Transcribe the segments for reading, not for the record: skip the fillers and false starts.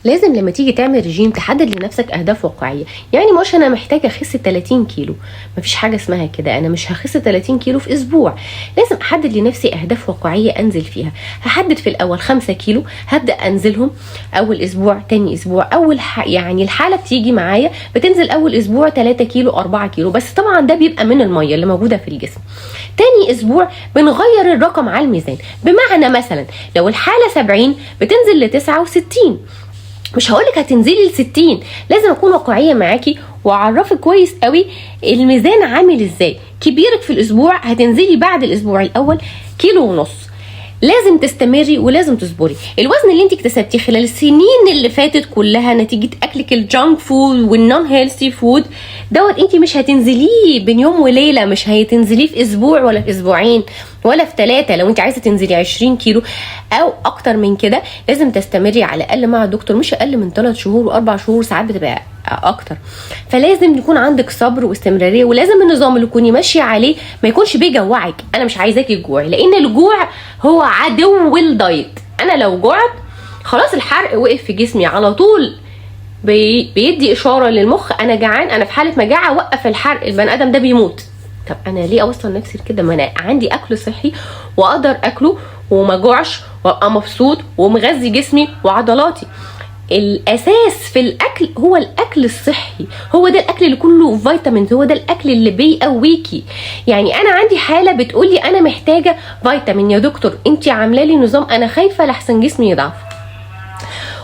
لازم لما تيجي تعمل رجيم تحدد لنفسك اهداف واقعيه. يعني مش انا محتاجه اخس 30 كيلو، مفيش حاجه اسمها كده، انا مش هخس 30 كيلو في اسبوع. لازم احدد لنفسي اهداف واقعيه انزل فيها. هحدد في الاول 5 كيلو هبدا انزلهم اول اسبوع، تاني اسبوع يعني الحاله بتيجي معايا بتنزل اول اسبوع 3 كيلو 4 كيلو، بس طبعا ده بيبقى من الميه اللي موجوده في الجسم. تاني اسبوع بنغير الرقم على الميزان، بمعنى مثلا لو الحاله 70 بتنزل ل 69. مش هقولك هتنزلي ل60، لازم اكون واقعيه معاكي واعرفك كويس قوي الميزان عامل ازاي. كبيرك في الاسبوع هتنزلي بعد الاسبوع الاول 1.5 كيلو. لازم تستمري ولازم تصبري. الوزن اللي انت اكتسبتيه خلال السنين اللي فاتت كلها نتيجه اكلك الجانك فود والنون هيلثي فود دوت، انت مش هتنزليه بين يوم وليله، مش هتنزليه في اسبوع ولا في اسبوعين ولا في 3. لو انت عايزه تنزلي 20 كيلو او اكتر من كده لازم تستمري على الاقل مع الدكتور، مش اقل من 3 شهور و4 شهور، ساعات بتبقى اكتر. فلازم يكون عندك صبر واستمراريه، ولازم النظام اللي تكوني ماشيه عليه ما يكونش بيجوعك. انا مش عايزاكي تجوعي، لان الجوع هو عدو الدايت. انا لو جوعت خلاص الحرق وقف في جسمي على طول، بيدي اشاره للمخ انا جعان، انا في حاله مجاعه، وقف الحرق، البني ادم ده بيموت. طب انا ليه اوصل نفسي لكده؟ ما انا عندي اكل صحي واقدر اكله وما جوعش وابقى مبسوط ومغذي جسمي وعضلاتي. الاساس في الاكل هو الاكل الصحي، هو ده الاكل اللي كله فيتامينز، هو ده الاكل اللي بيقويكي. يعني انا عندي حاله بتقولي انا محتاجه فيتامين، يا دكتور انت عامله لي نظام انا خايفه لحسن جسمي يضعف.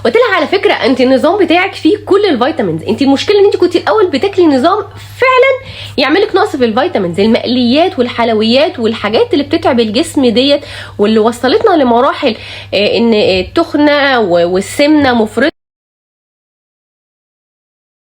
قلت لها على فكره انت النظام بتاعك فيه كل الفيتامينز، انت المشكله ان انت كنت الاول بتاكلي نظام فعلا يعملك نقص في الفيتامينز، المقليات والحلويات والحاجات اللي بتتعب الجسم ديت، واللي وصلتنا لمراحل ان التخنه والسمنه مفرطه